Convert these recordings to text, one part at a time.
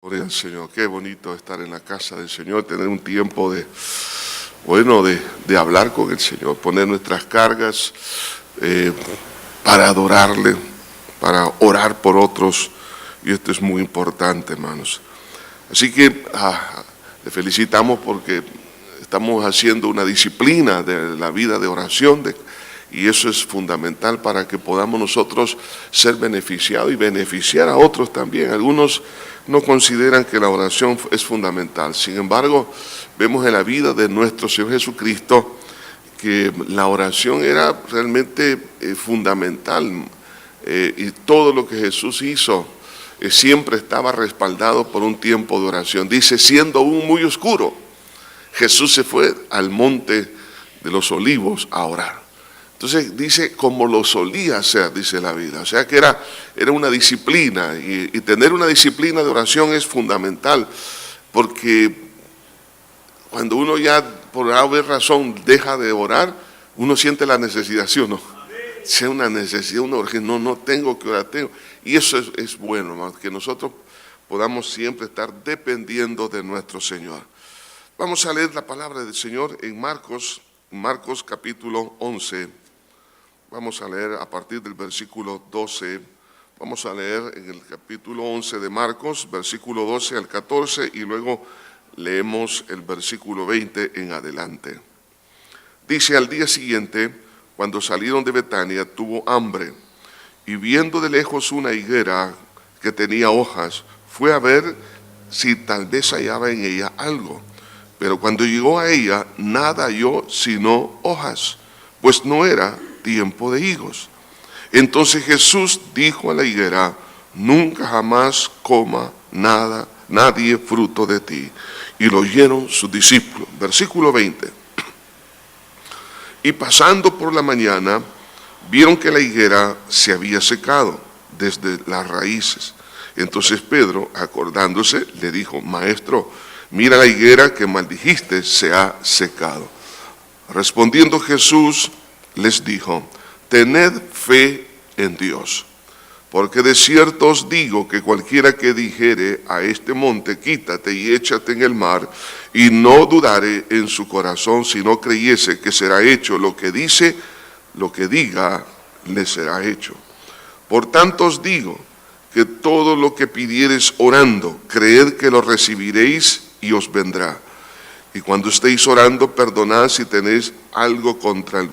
Gloria al Señor, qué bonito estar en la casa del Señor, tener un tiempo de hablar con el Señor, poner nuestras cargas para adorarle, para orar por otros, y esto es muy importante, hermanos. Así que le felicitamos porque estamos haciendo una disciplina de la vida de oración, y eso es fundamental para que podamos nosotros ser beneficiados y beneficiar a otros también. Algunos no consideran que la oración es fundamental. Sin embargo, vemos en la vida de nuestro Señor Jesucristo que la oración era realmente fundamental. Y todo lo que Jesús hizo siempre estaba respaldado por un tiempo de oración. Dice, siendo aún muy oscuro, Jesús se fue al monte de los olivos a orar. Entonces dice, como lo solía hacer, dice la vida. O sea que era una disciplina, y tener una disciplina de oración es fundamental, porque cuando uno ya por haber razón deja de orar, uno siente la necesidad, ¿sí o no? Sea una necesidad, una urgencia, no tengo que orar, tengo. Y eso es bueno, hermano, que nosotros podamos siempre estar dependiendo de nuestro Señor. Vamos a leer la palabra del Señor en Marcos capítulo 11. Vamos a leer a partir del versículo 12, vamos a leer en el capítulo 11 de Marcos, versículo 12 al 14, y luego leemos el versículo 20 en adelante. Dice, al día siguiente, cuando salieron de Betania, tuvo hambre, y viendo de lejos una higuera que tenía hojas, fue a ver si tal vez hallaba en ella algo. Pero cuando llegó a ella, nada halló sino hojas, pues no era tiempo de higos. Entonces Jesús dijo a la higuera, nunca jamás coma nadie fruto de ti. Y lo oyeron sus discípulos. Versículo 20. Y pasando por la mañana, vieron que la higuera se había secado desde las raíces. Entonces Pedro, acordándose, le dijo, Maestro, mira la higuera que maldijiste se ha secado. Respondiendo Jesús, les dijo, tened fe en Dios, porque de cierto os digo que cualquiera que dijere a este monte, quítate y échate en el mar, y no dudare en su corazón, sino creyese que será hecho lo que dice, lo que diga, le será hecho. Por tanto os digo que todo lo que pidiereis orando, creed que lo recibiréis y os vendrá. Y cuando estéis orando, perdonad si tenéis algo contra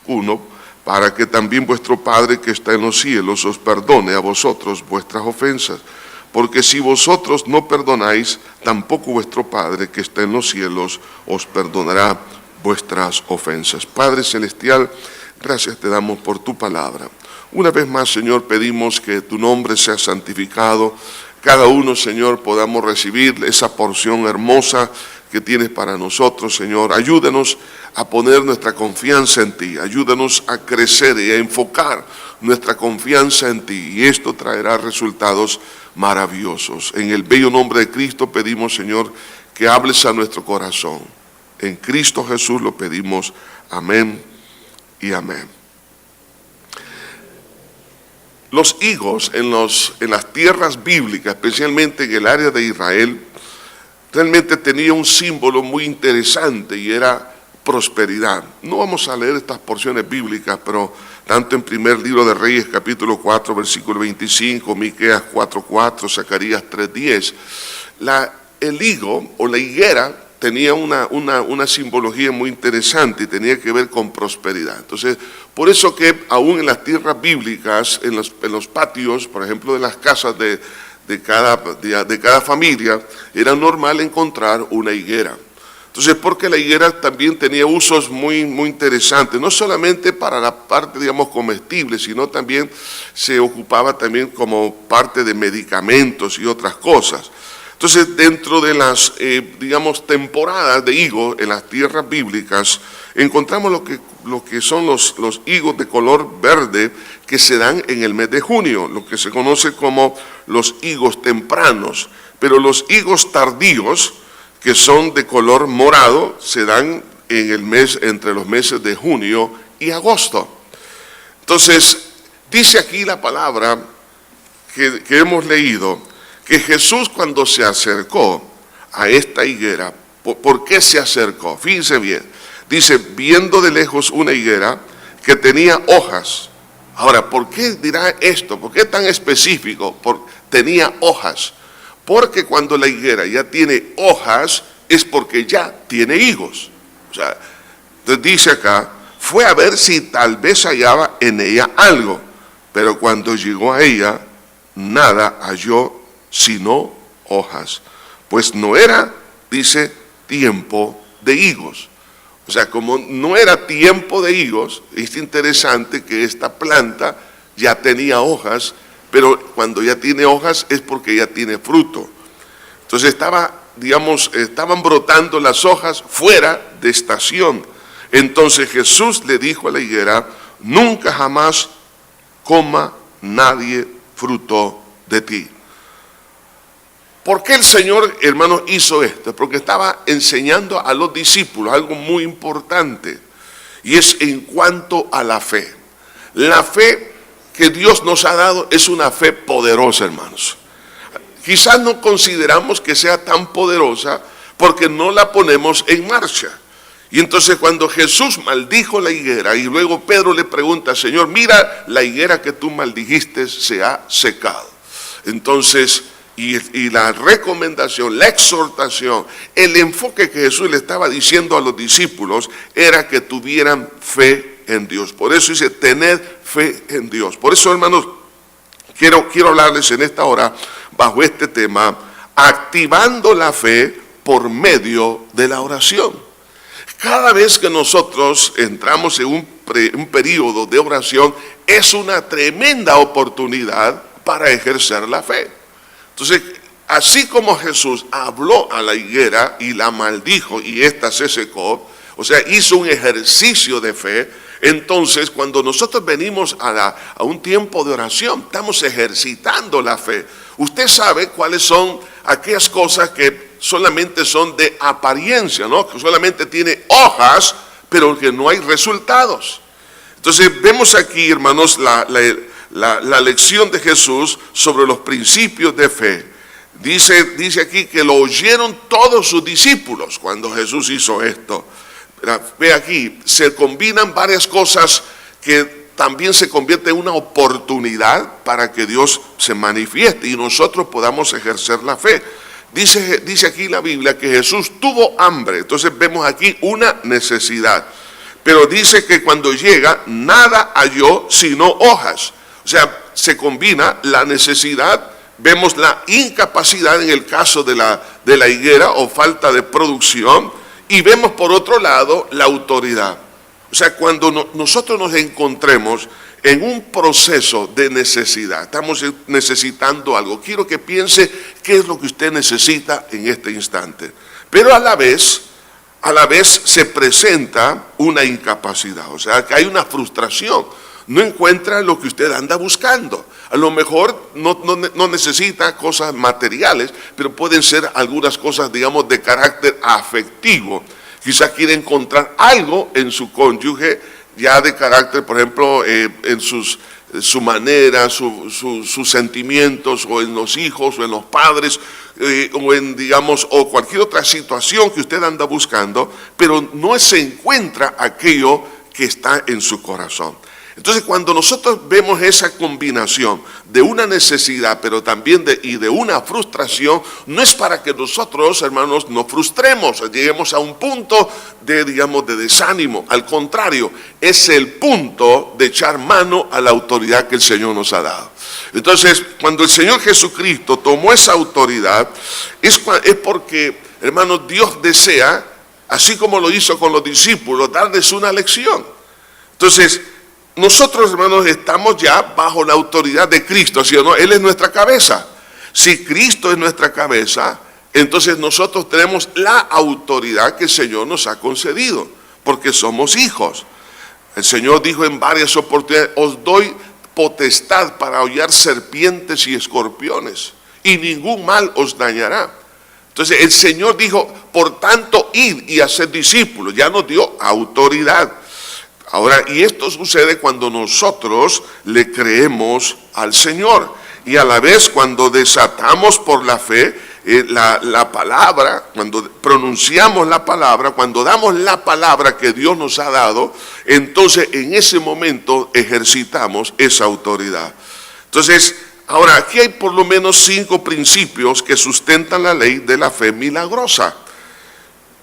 uno, para que también vuestro Padre que está en los cielos os perdone a vosotros vuestras ofensas. Porque si vosotros no perdonáis, tampoco vuestro Padre que está en los cielos os perdonará vuestras ofensas. Padre Celestial, gracias te damos por tu palabra. Una vez más, Señor, pedimos que tu nombre sea santificado. Cada uno, Señor, podamos recibir esa porción hermosa que tienes para nosotros, Señor. Ayúdanos a poner nuestra confianza en ti. Ayúdanos a crecer y a enfocar nuestra confianza en ti. Y esto traerá resultados maravillosos. En el bello nombre de Cristo pedimos, Señor, que hables a nuestro corazón. En Cristo Jesús lo pedimos. Amén y amén. Los higos en las tierras bíblicas, especialmente en el área de Israel, realmente tenía un símbolo muy interesante y era prosperidad. No vamos a leer estas porciones bíblicas, pero tanto en primer libro de Reyes, capítulo 4, versículo 25, Miqueas 4:4, Zacarías 3:10, el higo o la higuera tenía una simbología muy interesante y tenía que ver con prosperidad. Entonces, por eso que aún en las tierras bíblicas, en los patios, por ejemplo, de las casas de cada familia, era normal encontrar una higuera. Entonces, porque la higuera también tenía usos muy, muy interesantes, no solamente para la parte, digamos, comestible, sino también se ocupaba también como parte de medicamentos y otras cosas. Entonces, dentro de las, temporadas de higos en las tierras bíblicas, encontramos lo que son los higos de color verde que se dan en el mes de junio, lo que se conoce como los higos tempranos. Pero los higos tardíos, que son de color morado, se dan entre los meses de junio y agosto. Entonces, dice aquí la palabra que hemos leído, que Jesús cuando se acercó a esta higuera, ¿por qué se acercó? Fíjense bien, dice, viendo de lejos una higuera que tenía hojas. Ahora, ¿por qué dirá esto? ¿Por qué tan específico? Tenía hojas. Porque cuando la higuera ya tiene hojas, es porque ya tiene higos. O sea, entonces dice acá, fue a ver si tal vez hallaba en ella algo, pero cuando llegó a ella, nada halló sino hojas, pues no era, dice, tiempo de higos. O sea, como no era tiempo de higos, es interesante que esta planta ya tenía hojas, pero cuando ya tiene hojas es porque ya tiene fruto. Entonces estaban brotando las hojas fuera de estación. Entonces Jesús le dijo a la higuera, nunca jamás coma nadie fruto de ti. ¿Por qué el Señor, hermanos, hizo esto? Porque estaba enseñando a los discípulos algo muy importante, y es en cuanto a la fe. La fe que Dios nos ha dado es una fe poderosa, hermanos. Quizás no consideramos que sea tan poderosa porque no la ponemos en marcha. Y entonces cuando Jesús maldijo la higuera y luego Pedro le pregunta, Señor, mira, la higuera que tú maldijiste se ha secado. Entonces, y la recomendación, la exhortación, el enfoque que Jesús le estaba diciendo a los discípulos era que tuvieran fe en Dios. Por eso dice, tened fe en Dios. Por eso, hermanos, quiero hablarles en esta hora bajo este tema, activando la fe por medio de la oración. Cada vez que nosotros entramos en un periodo de oración, es una tremenda oportunidad para ejercer la fe. Entonces, así como Jesús habló a la higuera y la maldijo y ésta se secó, o sea, hizo un ejercicio de fe, entonces cuando nosotros venimos a un tiempo de oración, estamos ejercitando la fe. Usted sabe cuáles son aquellas cosas que solamente son de apariencia, ¿no? Que solamente tiene hojas, pero que no hay resultados. Entonces vemos aquí, hermanos, la lección de Jesús sobre los principios de fe. Dice aquí que lo oyeron todos sus discípulos cuando Jesús hizo esto. Ve aquí, se combinan varias cosas que también se convierte en una oportunidad para que Dios se manifieste y nosotros podamos ejercer la fe. Dice aquí la Biblia que Jesús tuvo hambre, entonces vemos aquí una necesidad. Pero dice que cuando llega, nada halló sino hojas. O sea, se combina la necesidad, vemos la incapacidad en el caso de la higuera o falta de producción, y vemos por otro lado la autoridad. O sea, cuando nosotros nos encontremos en un proceso de necesidad, estamos necesitando algo, quiero que piense qué es lo que usted necesita en este instante. Pero a la vez se presenta una incapacidad, o sea, que hay una frustración. No encuentra lo que usted anda buscando. A lo mejor no necesita cosas materiales, pero pueden ser algunas cosas, digamos, de carácter afectivo. Quizás quiere encontrar algo en su cónyuge, ya de carácter, por ejemplo, en su manera, sus sentimientos, o en los hijos, o en los padres, o en, digamos, o cualquier otra situación que usted anda buscando, pero no se encuentra aquello que está en su corazón. Entonces, cuando nosotros vemos esa combinación de una necesidad, pero también de una frustración, no es para que nosotros, hermanos, nos frustremos, lleguemos a un punto de desánimo. Al contrario, es el punto de echar mano a la autoridad que el Señor nos ha dado. Entonces, cuando el Señor Jesucristo tomó esa autoridad, es porque, hermanos, Dios desea, así como lo hizo con los discípulos, darles una lección. Entonces, nosotros, hermanos, estamos ya bajo la autoridad de Cristo, ¿sí o no? Él es nuestra cabeza. Si Cristo es nuestra cabeza, entonces nosotros tenemos la autoridad que el Señor nos ha concedido, porque somos hijos. El Señor dijo en varias oportunidades, os doy potestad para hollar serpientes y escorpiones, y ningún mal os dañará. Entonces el Señor dijo, por tanto, id y haced discípulos, ya nos dio autoridad. Ahora, y esto sucede cuando nosotros le creemos al Señor. y a la vez cuando desatamos por la fe la palabra, cuando pronunciamos la palabra, cuando damos la palabra que Dios nos ha dado, entonces en ese momento ejercitamos esa autoridad. Entonces, ahora aquí hay por lo menos 5 principios que sustentan la ley de la fe milagrosa.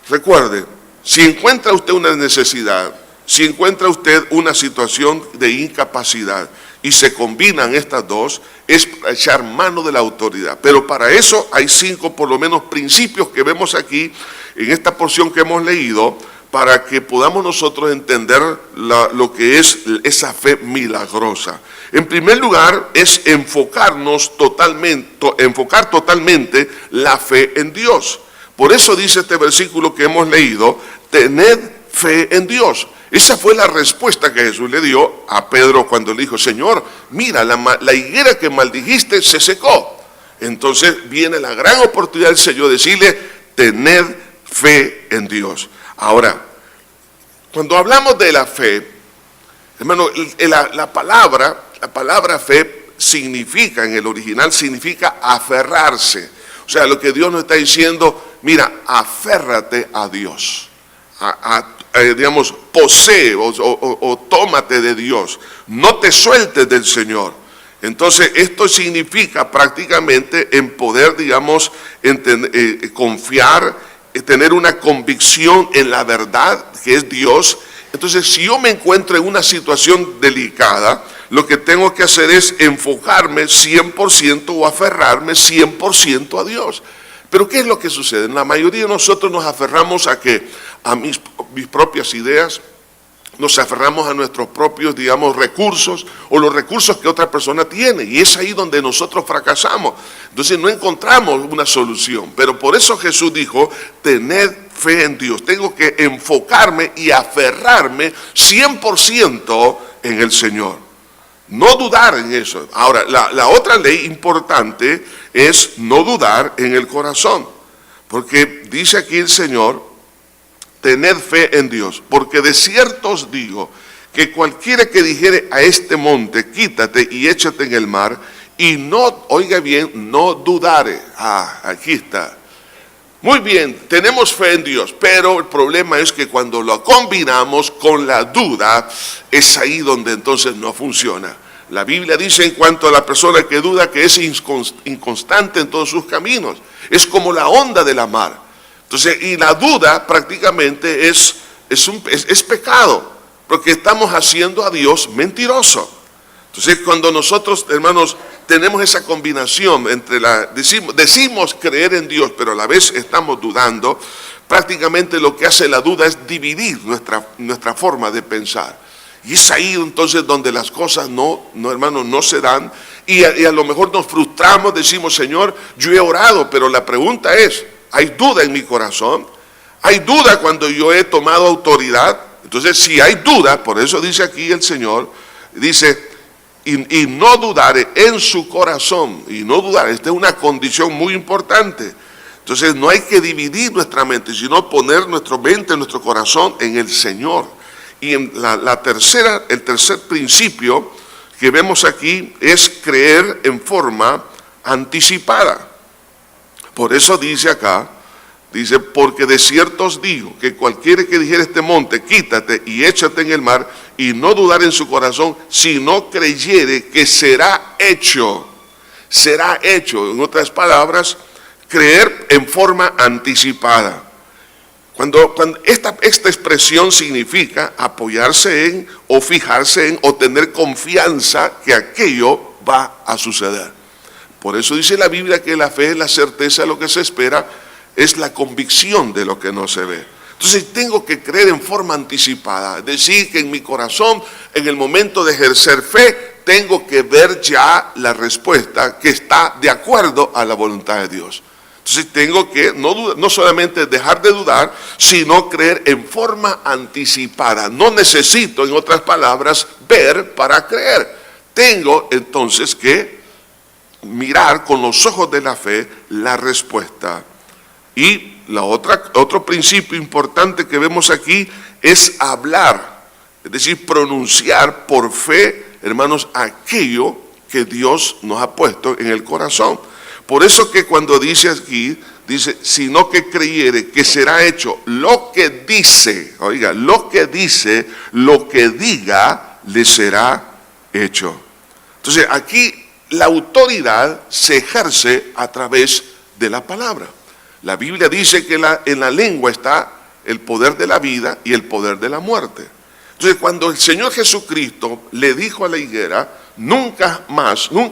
Recuerde, si encuentra usted una necesidad, si encuentra usted una situación de incapacidad y se combinan estas dos, es para echar mano de la autoridad. Pero para eso hay 5 por lo menos principios que vemos aquí en esta porción que hemos leído, para que podamos nosotros entender lo que es esa fe milagrosa. En primer lugar, es enfocar totalmente la fe en Dios. Por eso dice este versículo que hemos leído: tened fe en Dios. Esa fue la respuesta que Jesús le dio a Pedro cuando le dijo: Señor, mira, la higuera que maldijiste se secó. Entonces viene la gran oportunidad del Señor de decirle: tened fe en Dios. Ahora, cuando hablamos de la fe, hermano, la palabra fe significa, en el original significa aferrarse. O sea, lo que Dios nos está diciendo: mira, aférrate a Dios, digamos, posee o tómate de Dios, no te sueltes del Señor. Entonces esto significa prácticamente en poder, digamos, confiar, tener una convicción en la verdad que es Dios. Entonces, si yo me encuentro en una situación delicada, lo que tengo que hacer es enfocarme 100% o aferrarme 100% a Dios. Pero ¿qué es lo que sucede? La mayoría de nosotros nos aferramos a mis propias ideas, nos aferramos a nuestros propios, digamos, recursos o los recursos que otra persona tiene, y es ahí donde nosotros fracasamos. Entonces no encontramos una solución. Pero por eso Jesús dijo: tened fe en Dios. Tengo que enfocarme y aferrarme 100% en el Señor. No dudar en eso. Ahora, la otra ley importante es no dudar en el corazón. Porque dice aquí el Señor: tened fe en Dios. Porque de cierto os digo que cualquiera que dijere a este monte: quítate y échate en el mar, y no, oiga bien, no dudare. Aquí está. Muy bien, tenemos fe en Dios, pero el problema es que cuando lo combinamos con la duda, es ahí donde entonces no funciona. La Biblia dice en cuanto a la persona que duda que es inconstante en todos sus caminos. Es como la onda de la mar. Entonces, y la duda prácticamente es pecado, porque estamos haciendo a Dios mentiroso. Entonces, cuando nosotros, hermanos, tenemos esa combinación entre decimos creer en Dios, pero a la vez estamos dudando, prácticamente lo que hace la duda es dividir nuestra forma de pensar. Y es ahí entonces donde las cosas hermanos, no se dan, y a lo mejor nos frustramos, decimos: Señor, yo he orado, pero la pregunta es: ¿hay duda en mi corazón? ¿Hay duda cuando yo he tomado autoridad? Entonces, si hay duda, por eso dice aquí el Señor, dice: y no dudare en su corazón. Y no dudar, esta es una condición muy importante. Entonces, no hay que dividir nuestra mente, sino poner nuestra mente, nuestro corazón en el Señor. Y en el tercer principio que vemos aquí es creer en forma anticipada. Por eso dice acá, dice: porque de cierto os digo que cualquiera que dijere este monte: quítate y échate en el mar, y no dudar en su corazón, si no creyere que será hecho. Será hecho. En otras palabras, creer en forma anticipada. Cuando esta expresión significa apoyarse en, o fijarse en, o tener confianza que aquello va a suceder. Por eso dice la Biblia que la fe es la certeza de lo que se espera, es la convicción de lo que no se ve. Entonces tengo que creer en forma anticipada, es decir, que en mi corazón, en el momento de ejercer fe, tengo que ver ya la respuesta que está de acuerdo a la voluntad de Dios. Entonces tengo que no solamente dejar de dudar, sino creer en forma anticipada. No necesito, en otras palabras, ver para creer. Tengo entonces que mirar con los ojos de la fe la respuesta. Y otro principio importante que vemos aquí es hablar, es decir, pronunciar por fe, hermanos, aquello que Dios nos ha puesto en el corazón. Por eso que cuando dice aquí, dice, sino que creyere que será hecho lo que dice, oiga, lo que dice, lo que diga, le será hecho. Entonces aquí la autoridad se ejerce a través de la palabra. La Biblia dice que en la lengua está el poder de la vida y el poder de la muerte. Entonces cuando el Señor Jesucristo le dijo a la higuera, nunca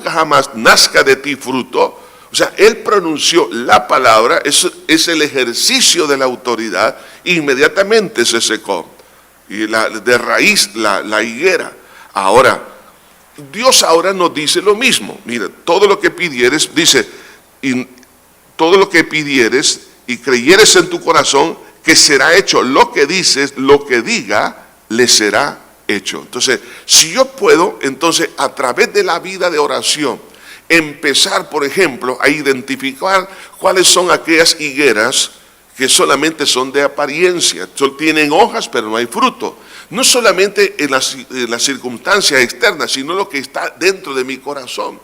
jamás nazca de ti fruto, o sea, Él pronunció la palabra, es el ejercicio de la autoridad, inmediatamente se secó. Y de raíz la higuera. Ahora, Dios ahora nos dice lo mismo. Mira, todo lo que pidieres, dice, todo lo que pidieres y creyeres en tu corazón, que será hecho lo que dices, lo que diga, le será hecho. Entonces, si yo puedo, entonces, a través de la vida de oración, empezar, por ejemplo, a identificar cuáles son aquellas higueras que solamente son de apariencia, tienen hojas pero no hay fruto. No solamente en las circunstancias externas, sino lo que está dentro de mi corazón.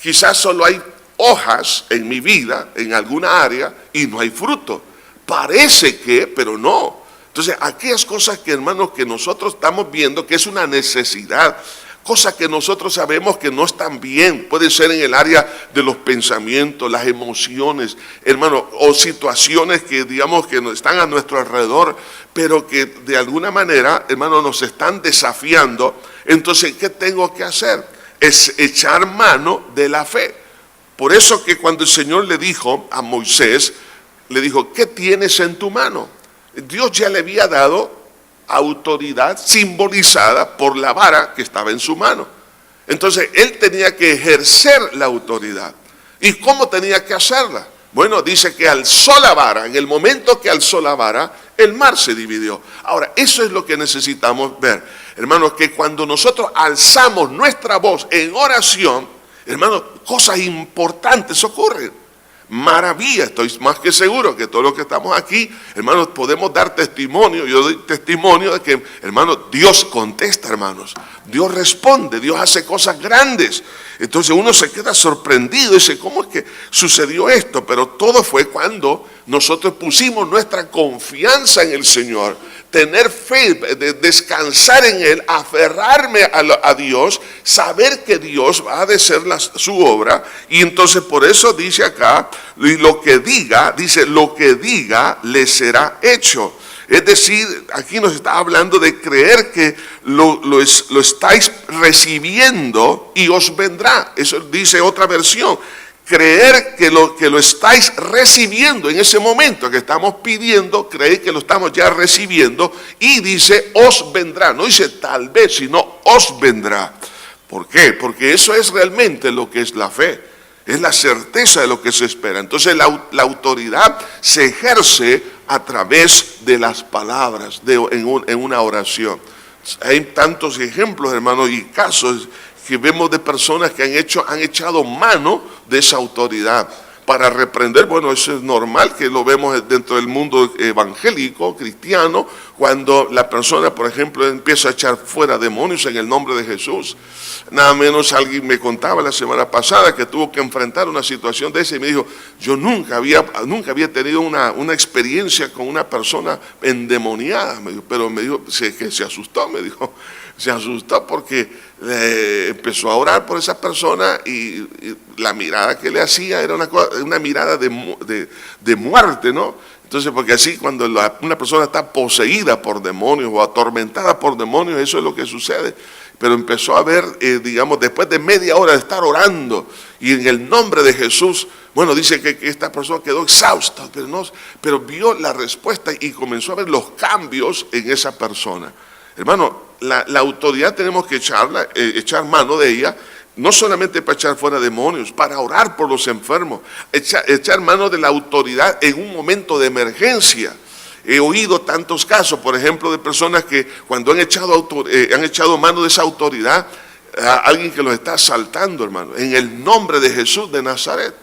Quizás solo hay hojas en mi vida, en alguna área, y no hay fruto. Parece que, pero no. Entonces, aquellas cosas que, hermanos, que nosotros estamos viendo que es una necesidad, cosas que nosotros sabemos que no están bien, puede ser en el área de los pensamientos, las emociones, hermano, o situaciones que digamos que están a nuestro alrededor, pero que de alguna manera, hermano, nos están desafiando. Entonces, ¿qué tengo que hacer? Es echar mano de la fe. Por eso que cuando el Señor le dijo a Moisés, le dijo, ¿qué tienes en tu mano? Dios ya le había dado autoridad simbolizada por la vara que estaba en su mano. Entonces él tenía que ejercer la autoridad. ¿Y cómo tenía que hacerla? Bueno, dice que alzó la vara. En el momento que alzó la vara, el mar se dividió. Ahora, eso es lo que necesitamos ver, hermanos, que cuando nosotros alzamos nuestra voz en oración, hermanos, cosas importantes ocurren. Maravilla, estoy más que seguro que todos los que estamos aquí, hermanos, podemos dar testimonio. Yo doy testimonio de que, hermanos, Dios contesta, hermanos. Dios responde, Dios hace cosas grandes. Entonces uno se queda sorprendido y dice, ¿cómo es que sucedió esto? Pero todo fue cuando nosotros pusimos nuestra confianza en el Señor, tener fe, descansar en Él, aferrarme a Dios, saber que Dios va a hacer su obra. Y entonces por eso dice acá, lo que diga, dice, lo que diga le será hecho. Es decir, aquí nos está hablando de creer que lo estáis recibiendo y os vendrá. Eso dice otra versión. Creer que lo estáis recibiendo en ese momento que estamos pidiendo, creer que lo estamos ya recibiendo, y dice os vendrá. No dice tal vez, sino os vendrá. ¿Por qué? Porque eso es realmente lo que es la fe. Es la certeza de lo que se espera. Entonces la autoridad se ejerce a través de las palabras en una oración. Hay tantos ejemplos, hermanos, y casos que vemos de personas que han echado mano de esa autoridad para reprender. Bueno, eso es normal que lo vemos dentro del mundo evangélico, cristiano, cuando la persona, por ejemplo, empieza a echar fuera demonios en el nombre de Jesús. Nada menos alguien me contaba la semana pasada que tuvo que enfrentar una situación de esa y me dijo, yo nunca había tenido una experiencia con una persona endemoniada, pero me dijo que se asustó, me dijo. Se asustó porque empezó a orar por esa persona y la mirada que le hacía era una mirada de muerte, ¿no? Entonces, porque así cuando una persona está poseída por demonios o atormentada por demonios, eso es lo que sucede. Pero empezó a ver, digamos, después de media hora de estar orando y en el nombre de Jesús, bueno, dice que esta persona quedó exhausta, pero vio la respuesta y comenzó a ver los cambios en esa persona. Hermano, la autoridad tenemos que echar mano de ella, no solamente para echar fuera demonios, para orar por los enfermos, echar mano de la autoridad en un momento de emergencia. He oído tantos casos, por ejemplo, de personas que cuando han echado mano de esa autoridad, a alguien que los está asaltando, hermano, en el nombre de Jesús de Nazaret.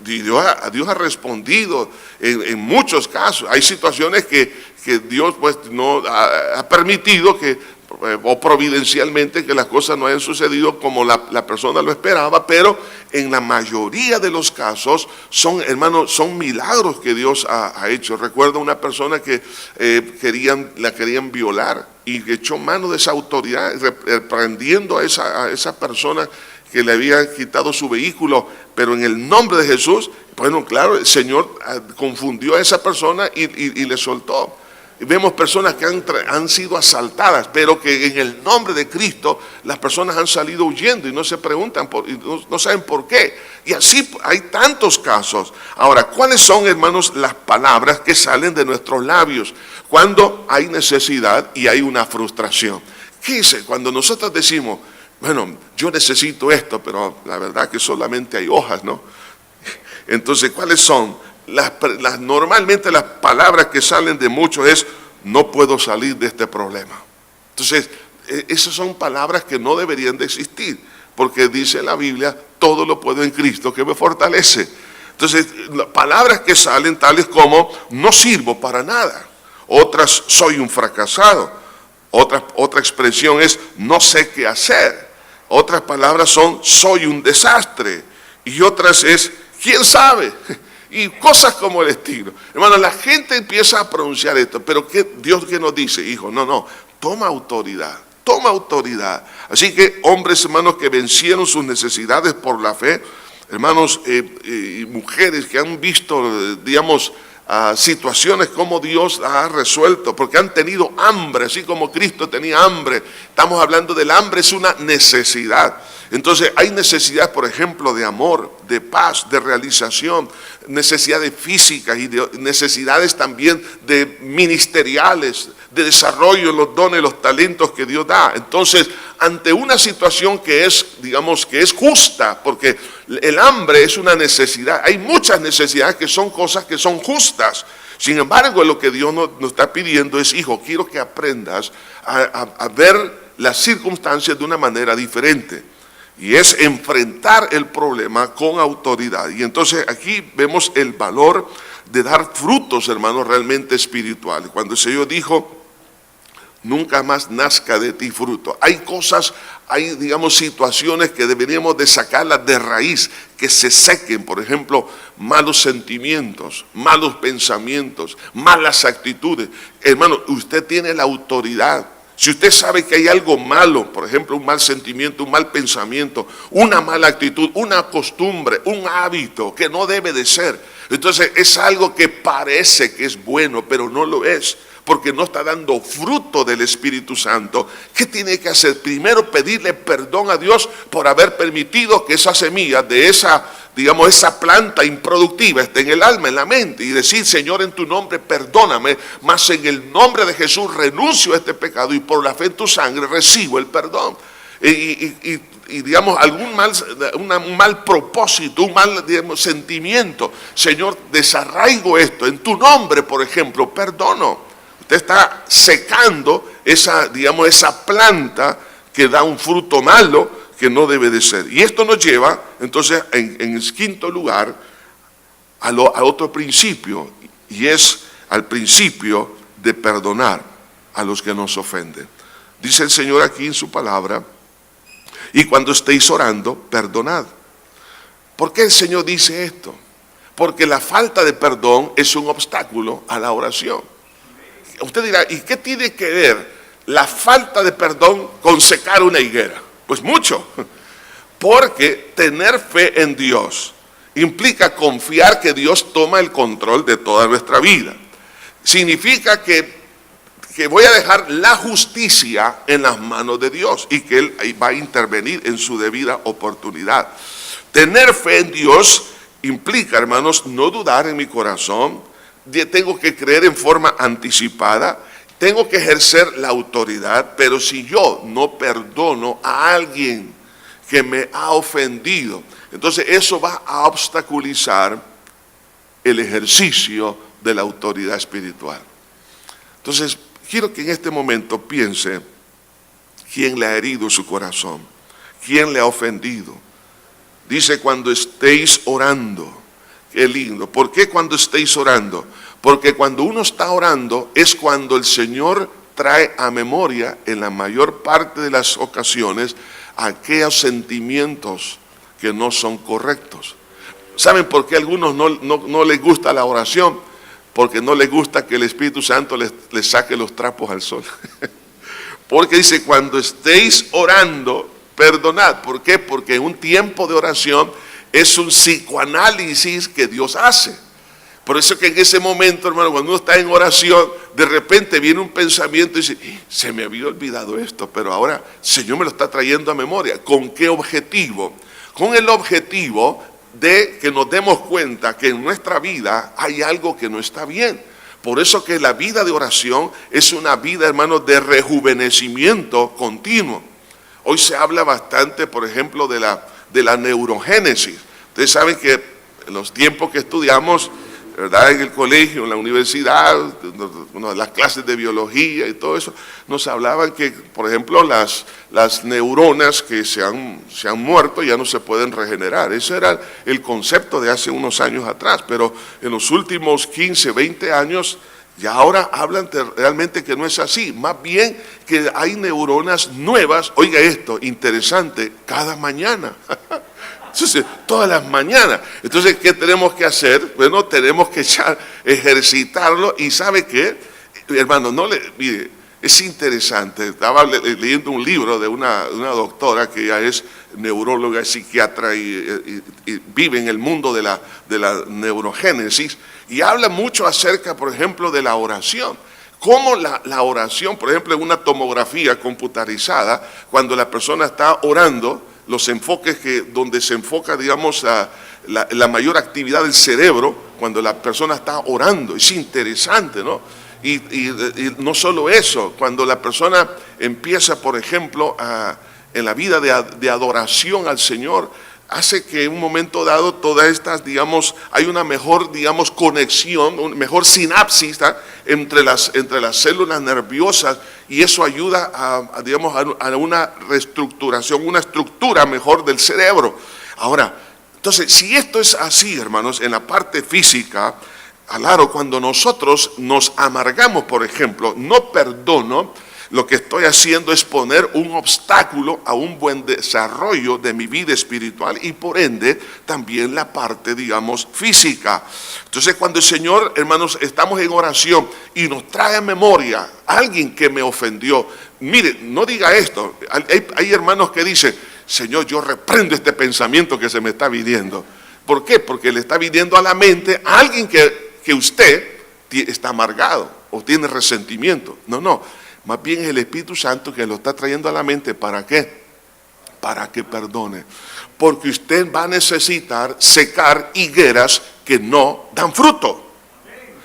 Dios ha respondido en muchos casos. Hay situaciones que Dios pues no ha permitido que o providencialmente que las cosas no hayan sucedido como la persona lo esperaba, pero en la mayoría de los casos son, hermanos, son milagros que Dios ha hecho. Recuerdo una persona que la querían violar y echó mano de esa autoridad, reprendiendo a esa persona que le había quitado su vehículo, pero en el nombre de Jesús, bueno, claro, el Señor confundió a esa persona y le soltó. Vemos personas que han sido asaltadas, pero que en el nombre de Cristo las personas han salido huyendo y no se preguntan, no saben por qué. Y así hay tantos casos. Ahora, ¿cuáles son, hermanos, las palabras que salen de nuestros labios cuando hay necesidad y hay una frustración? ¿Qué dice? Cuando nosotros decimos, bueno, yo necesito esto, pero la verdad que solamente hay hojas, ¿no? Entonces, ¿cuáles son? Normalmente las palabras que salen de muchos es, no puedo salir de este problema. Entonces, esas son palabras que no deberían de existir, porque dice la Biblia, todo lo puedo en Cristo que me fortalece. Entonces, palabras que salen tales como, no sirvo para nada. Otras, soy un fracasado. Otra expresión es, no sé qué hacer. Otras palabras son, soy un desastre. Y otras es, ¿quién sabe? Y cosas como el estilo. Hermano, la gente empieza a pronunciar esto, pero Dios que nos dice, hijo, no, toma autoridad. Toma autoridad. Así que hombres, hermanos, que vencieron sus necesidades por la fe, hermanos y mujeres que han visto, digamos, situaciones como Dios ha resuelto, porque han tenido hambre, así como Cristo tenía hambre. Estamos hablando del hambre, es una necesidad. Entonces hay necesidad, por ejemplo, de amor, de paz, de realización, necesidades físicas y necesidades también de ministeriales, de desarrollo en los dones, los talentos que Dios da. Entonces, ante una situación que es, digamos, que es justa, porque el hambre es una necesidad, hay muchas necesidades que son cosas que son justas. Sin embargo, lo que Dios nos está pidiendo es, hijo, quiero que aprendas a ver las circunstancias de una manera diferente. Y es enfrentar el problema con autoridad. Y entonces aquí vemos el valor de dar frutos, hermanos, realmente espirituales. Cuando el Señor dijo, nunca más nazca de ti fruto. Hay cosas, hay, digamos, situaciones que deberíamos de sacarlas de raíz, que se sequen. Por ejemplo, malos sentimientos, malos pensamientos, malas actitudes. Hermano, usted tiene la autoridad. Si usted sabe que hay algo malo, por ejemplo, un mal sentimiento, un mal pensamiento, una mala actitud, una costumbre, un hábito que no debe de ser, entonces es algo que parece que es bueno, pero no lo es, porque no está dando fruto del Espíritu Santo. ¿Qué tiene que hacer? Primero pedirle perdón a Dios por haber permitido que esa semilla de esa, digamos, esa planta improductiva esté en el alma, en la mente, y decir, Señor, en tu nombre perdóname, mas en el nombre de Jesús renuncio a este pecado y por la fe en tu sangre recibo el perdón. Y digamos, un mal propósito, un mal, digamos, sentimiento, Señor, desarraigo esto, en tu nombre, por ejemplo, perdono. Usted está secando esa, digamos, esa planta que da un fruto malo que no debe de ser. Y esto nos lleva, entonces, en el quinto lugar, a otro principio, y es al principio de perdonar a los que nos ofenden. Dice el Señor aquí en su palabra, y cuando estéis orando, perdonad. ¿Por qué el Señor dice esto? Porque la falta de perdón es un obstáculo a la oración. Usted dirá, ¿y qué tiene que ver la falta de perdón con secar una higuera? Pues mucho, porque tener fe en Dios implica confiar que Dios toma el control de toda nuestra vida. Significa que voy a dejar la justicia en las manos de Dios y que Él va a intervenir en su debida oportunidad. Tener fe en Dios implica, hermanos, no dudar en mi corazón. Tengo que creer en forma anticipada, tengo que ejercer la autoridad, pero si yo no perdono a alguien que me ha ofendido, entonces eso va a obstaculizar el ejercicio de la autoridad espiritual. Entonces, quiero que en este momento piense quién le ha herido su corazón, quién le ha ofendido. Dice, cuando estéis orando. Qué lindo. ¿Por qué cuando estéis orando? Porque cuando uno está orando es cuando el Señor trae a memoria en la mayor parte de las ocasiones aquellos sentimientos que no son correctos. ¿Saben por qué a algunos no les gusta la oración? Porque no les gusta que el Espíritu Santo les saque los trapos al sol. Porque dice, cuando estéis orando, perdonad. ¿Por qué? Porque en un tiempo de oración es un psicoanálisis que Dios hace. Por eso que en ese momento, hermano, cuando uno está en oración, de repente viene un pensamiento y dice, se me había olvidado esto, pero ahora el Señor me lo está trayendo a memoria. ¿Con qué objetivo? Con el objetivo de que nos demos cuenta que en nuestra vida hay algo que no está bien. Por eso que la vida de oración es una vida, hermanos, de rejuvenecimiento continuo. Hoy se habla bastante, por ejemplo, de la neurogénesis. Ustedes saben que en los tiempos que estudiamos, ¿verdad?, en el colegio, en la universidad, las clases de biología y todo eso, nos hablaban que, por ejemplo, las neuronas que se han muerto ya no se pueden regenerar. Ese era el concepto de hace unos años atrás, pero en los últimos 15, 20 años, ya ahora hablan realmente que no es así. Más bien que hay neuronas nuevas, oiga esto, interesante, cada mañana. Entonces, todas las mañanas. Entonces, ¿qué tenemos que hacer? Bueno, tenemos que ejercitarlo. Y ¿sabe qué? Hermano, mire, es interesante. Estaba leyendo un libro de una doctora que ya es neuróloga, psiquiatra y vive en el mundo de la neurogénesis. Y habla mucho acerca, por ejemplo, de la oración. Cómo la oración, por ejemplo, en una tomografía computarizada, cuando la persona está orando, los enfoques donde se enfoca, digamos, la mayor actividad del cerebro cuando la persona está orando. Es interesante, ¿no? Y no solo eso, cuando la persona empieza, por ejemplo, en la vida de adoración al Señor, hace que en un momento dado todas estas, digamos, hay una mejor, digamos, conexión, una mejor sinapsis, ¿tá?, entre las células nerviosas, y eso ayuda digamos, a una reestructuración, una estructura mejor del cerebro. Ahora, entonces, si esto es así, hermanos, en la parte física, claro, cuando nosotros nos amargamos, por ejemplo, no perdono, lo que estoy haciendo es poner un obstáculo a un buen desarrollo de mi vida espiritual y por ende también la parte, digamos, física. Entonces, cuando el Señor, hermanos, estamos en oración y nos trae a memoria a alguien que me ofendió, mire, no diga esto. Hay hermanos que dicen, Señor, yo reprendo este pensamiento que se me está viniendo. ¿Por qué? Porque le está viniendo a la mente a alguien que usted está amargado o tiene resentimiento. No. Más bien es el Espíritu Santo que lo está trayendo a la mente. ¿Para qué? Para que perdone. Porque usted va a necesitar secar higueras que no dan fruto.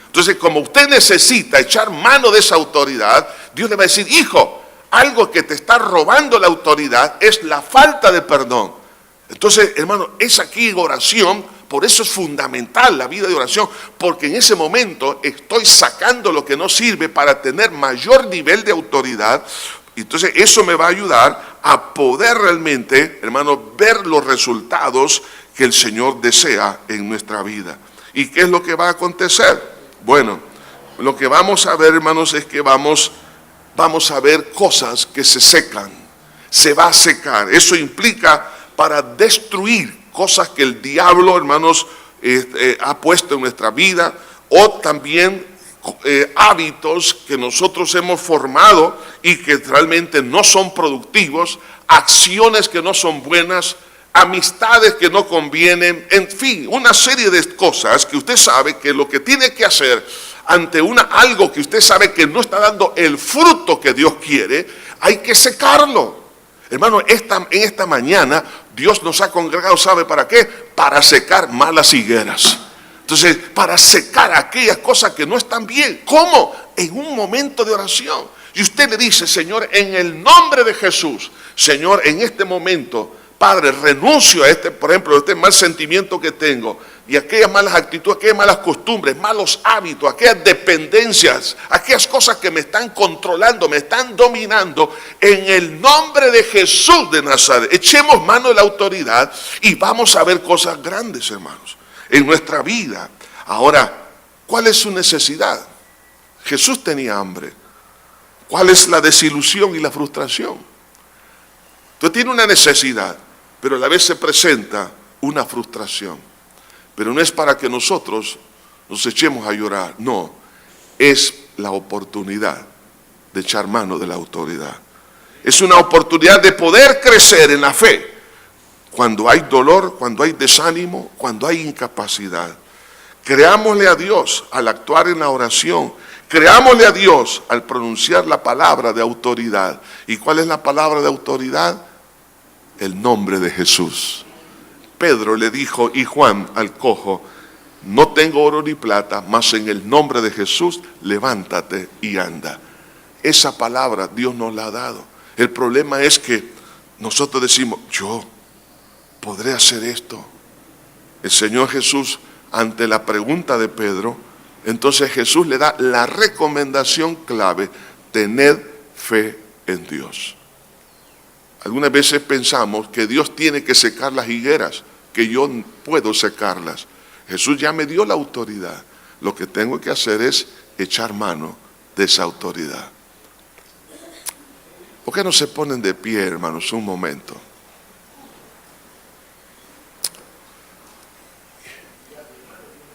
Entonces, como usted necesita echar mano de esa autoridad, Dios le va a decir, hijo, algo que te está robando la autoridad es la falta de perdón. Entonces, hermano, es aquí oración. Por eso es fundamental la vida de oración, porque en ese momento estoy sacando lo que no sirve para tener mayor nivel de autoridad. Entonces eso me va a ayudar a poder realmente, hermano, ver los resultados que el Señor desea en nuestra vida. ¿Y qué es lo que va a acontecer? Bueno, lo que vamos a ver, hermanos, es que vamos a ver cosas que se secan. Se va a secar. Eso implica para destruir cosas que el diablo, hermanos, ha puesto en nuestra vida, o también hábitos que nosotros hemos formado y que realmente no son productivos, acciones que no son buenas, amistades que no convienen, en fin, una serie de cosas que usted sabe que lo que tiene que hacer ante algo que usted sabe que no está dando el fruto que Dios quiere, hay que secarlo. Hermano, en esta mañana Dios nos ha congregado, ¿sabe para qué? Para secar malas higueras. Entonces, para secar aquellas cosas que no están bien. ¿Cómo? En un momento de oración. Y usted le dice, Señor, en el nombre de Jesús, Señor, en este momento, Padre, renuncio a por ejemplo, este mal sentimiento que tengo, y aquellas malas actitudes, aquellas malas costumbres, malos hábitos, aquellas dependencias, aquellas cosas que me están controlando, me están dominando, en el nombre de Jesús de Nazaret. Echemos mano de la autoridad y vamos a ver cosas grandes, hermanos, en nuestra vida. Ahora, ¿cuál es su necesidad? Jesús tenía hambre. ¿Cuál es la desilusión y la frustración? Usted tiene una necesidad, pero a la vez se presenta una frustración. Pero no es para que nosotros nos echemos a llorar, no, es la oportunidad de echar mano de la autoridad. Es una oportunidad de poder crecer en la fe cuando hay dolor, cuando hay desánimo, cuando hay incapacidad. Creámosle a Dios al actuar en la oración. Creámosle a Dios al pronunciar la palabra de autoridad. ¿Y cuál es la palabra de autoridad? El nombre de Jesús. Pedro le dijo, y Juan al cojo, no tengo oro ni plata, mas en el nombre de Jesús, levántate y anda. Esa palabra Dios nos la ha dado. El problema es que nosotros decimos, yo podré hacer esto. El Señor Jesús, ante la pregunta de Pedro, entonces Jesús le da la recomendación clave: tened fe en Dios. Algunas veces pensamos que Dios tiene que secar las higueras, que yo puedo secarlas. Jesús ya me dio la autoridad. Lo que tengo que hacer es echar mano de esa autoridad. ¿Por qué no se ponen de pie, hermanos, un momento?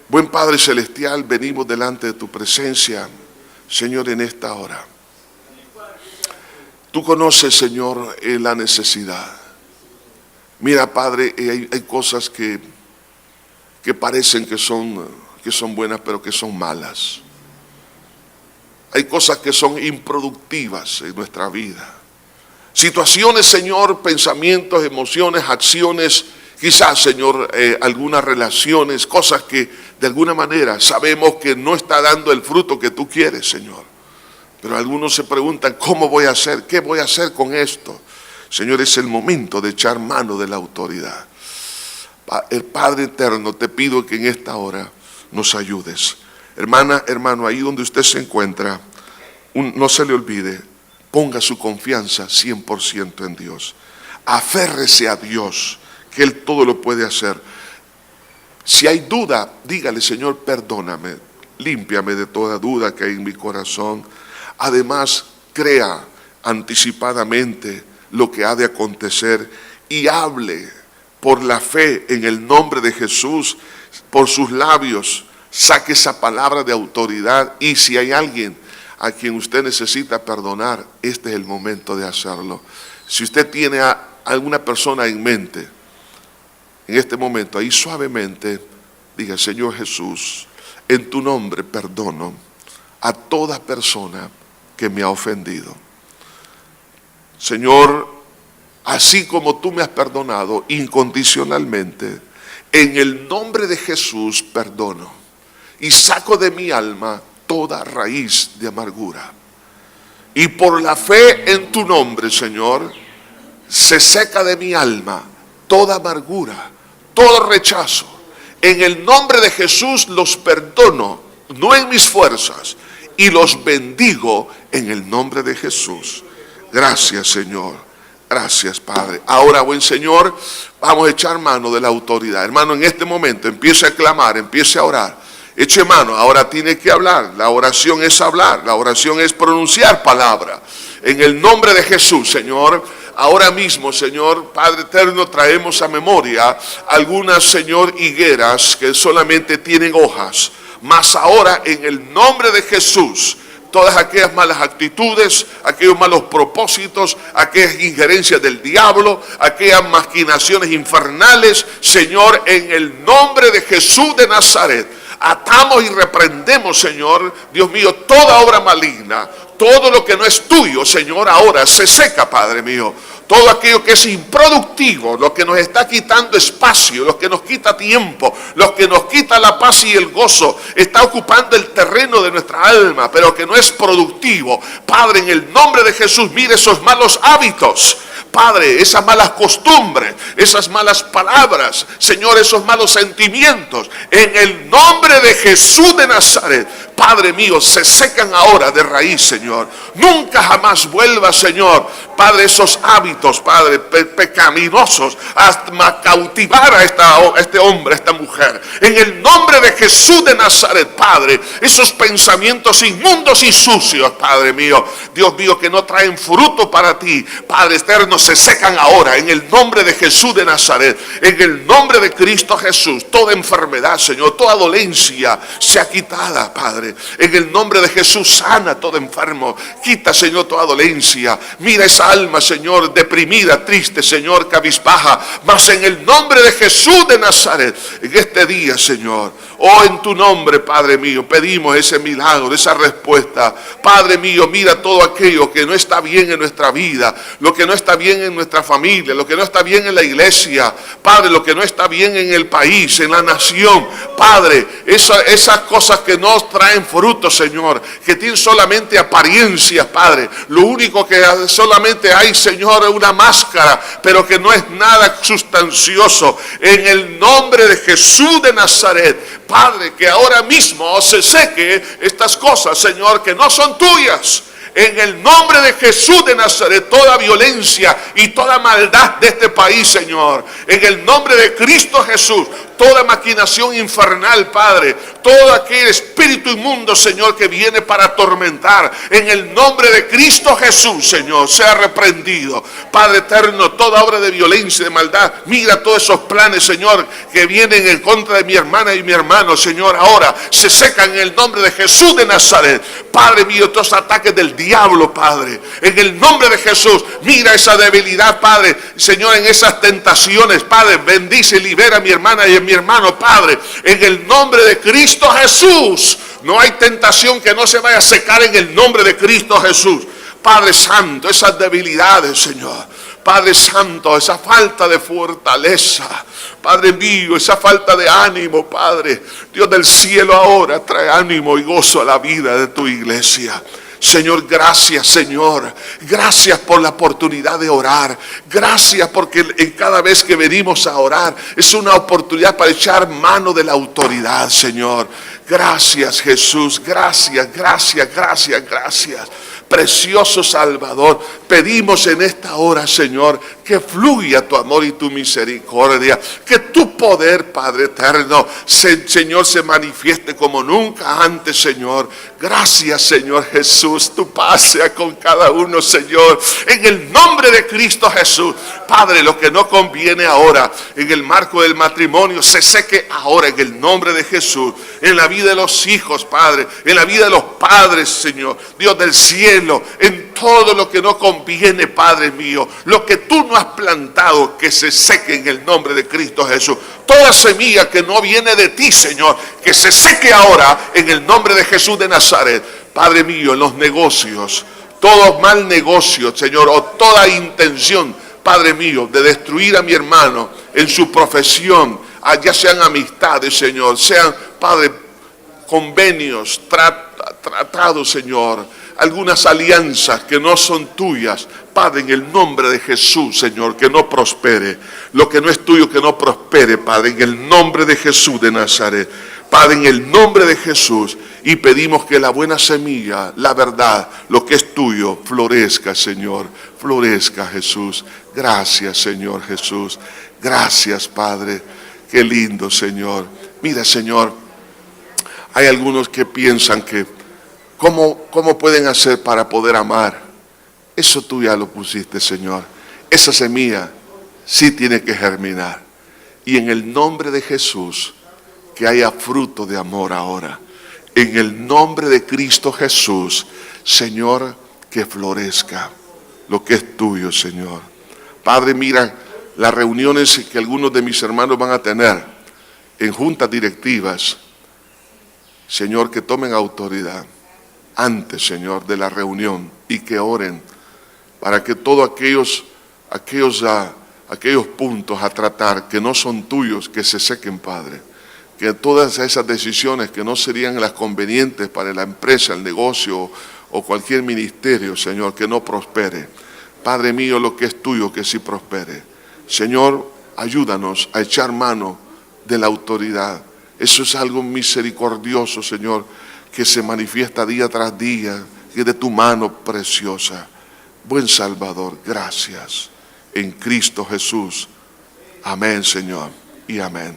Buen Padre Celestial, venimos delante de tu presencia, Señor, en esta hora. Tú conoces, Señor, la necesidad. Mira, Padre, hay cosas que parecen que son buenas, pero que son malas. Hay cosas que son improductivas en nuestra vida. Situaciones, Señor, pensamientos, emociones, acciones, quizás, Señor, algunas relaciones, cosas que de alguna manera sabemos que no está dando el fruto que tú quieres, Señor. Pero algunos se preguntan, ¿cómo voy a hacer? ¿Qué voy a hacer con esto? Señor, es el momento de echar mano de la autoridad. El Padre eterno, te pido que en esta hora nos ayudes. Hermana, hermano, ahí donde usted se encuentra, no se le olvide, ponga su confianza 100% en Dios. Aférrese a Dios, que Él todo lo puede hacer. Si hay duda, dígale, Señor, perdóname, límpiame de toda duda que hay en mi corazón. Además, crea anticipadamente lo que ha de acontecer y hable por la fe en el nombre de Jesús, por sus labios. Saque esa palabra de autoridad, y si hay alguien a quien usted necesita perdonar, este es el momento de hacerlo. Si usted tiene a alguna persona en mente, en este momento, ahí suavemente, diga, Señor Jesús, en tu nombre perdono a toda persona que me ha ofendido. Señor, así como tú me has perdonado incondicionalmente, en el nombre de Jesús perdono y saco de mi alma toda raíz de amargura. Y por la fe en tu nombre, Señor, se seca de mi alma toda amargura, todo rechazo. En el nombre de Jesús los perdono, no en mis fuerzas, y los bendigo en el nombre de Jesús. Gracias, Señor. Gracias, Padre. Ahora, buen Señor, vamos a echar mano de la autoridad. Hermano, en este momento empiece a clamar, empiece a orar. Eche mano, ahora tiene que hablar. La oración es hablar, la oración es pronunciar palabra. En el nombre de Jesús, Señor, ahora mismo, Señor, Padre eterno, traemos a memoria algunas, Señor, higueras que solamente tienen hojas. Mas ahora, en el nombre de Jesús, todas aquellas malas actitudes, aquellos malos propósitos, aquellas injerencias del diablo, aquellas maquinaciones infernales, Señor, en el nombre de Jesús de Nazaret, atamos y reprendemos, Señor, Dios mío, toda obra maligna, todo lo que no es tuyo, Señor, ahora se seca, Padre mío. Todo aquello que es improductivo, lo que nos está quitando espacio, lo que nos quita tiempo, lo que nos quita la paz y el gozo, está ocupando el terreno de nuestra alma, pero que no es productivo. Padre, en el nombre de Jesús, mire esos malos hábitos. Padre, esas malas costumbres, esas malas palabras, Señor, esos malos sentimientos, en el nombre de Jesús de Nazaret. Padre mío, se secan ahora de raíz, Señor. Nunca jamás vuelva, Señor, Padre, esos hábitos, Padre, pecaminosos, hasta cautivar a este hombre, a esta mujer. En el nombre de Jesús de Nazaret, Padre, esos pensamientos inmundos y sucios, Padre mío, Dios mío, que no traen fruto para ti, Padre eterno, se secan ahora en el nombre de Jesús de Nazaret. En el nombre de Cristo Jesús, toda enfermedad, Señor, toda dolencia sea quitada, Padre. En el nombre de Jesús, sana todo enfermo. Quita, Señor, toda dolencia. Mira esa alma, Señor, deprimida, triste, Señor, cabizbaja. Mas en el nombre de Jesús de Nazaret, en este día, Señor, oh, en tu nombre, Padre mío, pedimos ese milagro, esa respuesta. Padre mío, mira todo aquello que no está bien en nuestra vida, lo que no está bien en nuestra familia, lo que no está bien en la iglesia, Padre, lo que no está bien en el país, en la nación, Padre, esas cosas que no traen fruto, Señor, que tienen solamente apariencias, Padre. Lo único que solamente hay, Señor, es una máscara, pero que no es nada sustancioso. En el nombre de Jesús de Nazaret, Padre, que ahora mismo se seque estas cosas, Señor, que no son tuyas. En el nombre de Jesús de Nazaret, toda violencia y toda maldad de este país, Señor. En el nombre de Cristo Jesús, toda maquinación infernal, Padre. Todo aquel espíritu inmundo, Señor, que viene para atormentar. En el nombre de Cristo Jesús, Señor, sea reprendido. Padre eterno, toda obra de violencia y de maldad. Mira todos esos planes, Señor, que vienen en contra de mi hermana y mi hermano, Señor. Ahora se secan en el nombre de Jesús de Nazaret. Padre mío, todos ataques del diablo, Padre, en el nombre de Jesús, mira esa debilidad, Padre, Señor, en esas tentaciones, Padre, bendice y libera a mi hermana y a mi hermano, Padre, en el nombre de Cristo Jesús. No hay tentación que no se vaya a secar en el nombre de Cristo Jesús. Padre Santo, esas debilidades, Señor, Padre Santo, esa falta de fortaleza, Padre mío, esa falta de ánimo, Padre, Dios del cielo, ahora trae ánimo y gozo a la vida de tu iglesia. Señor, gracias, Señor. Gracias por la oportunidad de orar. Gracias porque en cada vez que venimos a orar es una oportunidad para echar mano de la autoridad, Señor. Gracias, Jesús. Gracias, gracias, gracias, gracias. Precioso Salvador, pedimos en esta hora, Señor, que fluya tu amor y tu misericordia, que tu poder, Padre eterno, Señor, se manifieste como nunca antes, Señor. Gracias, Señor Jesús, tu paz sea con cada uno, Señor, en el nombre de Cristo Jesús. Padre, lo que no conviene ahora en el marco del matrimonio, se seque ahora en el nombre de Jesús, en la vida de los hijos, Padre, en la vida de los padres, Señor, Dios del cielo, en todo lo que no conviene, Padre mío, lo que tú no has plantado, que se seque en el nombre de Cristo Jesús. Toda semilla que no viene de ti, Señor, que se seque ahora en el nombre de Jesús de Nazaret. Padre mío, en los negocios, todo mal negocio, Señor, o toda intención, Padre mío, de destruir a mi hermano en su profesión, ya sean amistades, Señor, sean, Padre, convenios, tratados, Señor, algunas alianzas que no son tuyas, Padre, en el nombre de Jesús, Señor, que no prospere. Lo que no es tuyo, que no prospere, Padre, en el nombre de Jesús de Nazaret. Padre, en el nombre de Jesús, y pedimos que la buena semilla, la verdad, lo que es tuyo, florezca, Señor, florezca, Jesús. Gracias, Señor Jesús. Gracias, Padre. Qué lindo, Señor. Mira, Señor, hay algunos que piensan que ¿cómo pueden hacer para poder amar? Eso tú ya lo pusiste, Señor. Esa semilla sí tiene que germinar. Y en el nombre de Jesús, que haya fruto de amor ahora. En el nombre de Cristo Jesús, Señor, que florezca lo que es tuyo, Señor. Padre, mira las reuniones que algunos de mis hermanos van a tener en juntas directivas. Señor, que tomen autoridad antes, Señor, de la reunión, y que oren para que todos aquellos puntos a tratar que no son tuyos, que se sequen, Padre. Que todas esas decisiones que no serían las convenientes para la empresa, el negocio o cualquier ministerio, Señor, que no prospere. Padre mío, lo que es tuyo, que sí prospere. Señor, ayúdanos a echar mano de la autoridad. Eso es algo misericordioso, Señor, que se manifiesta día tras día, que es de tu mano preciosa. Buen Salvador, gracias. En Cristo Jesús. Amén, Señor, y amén.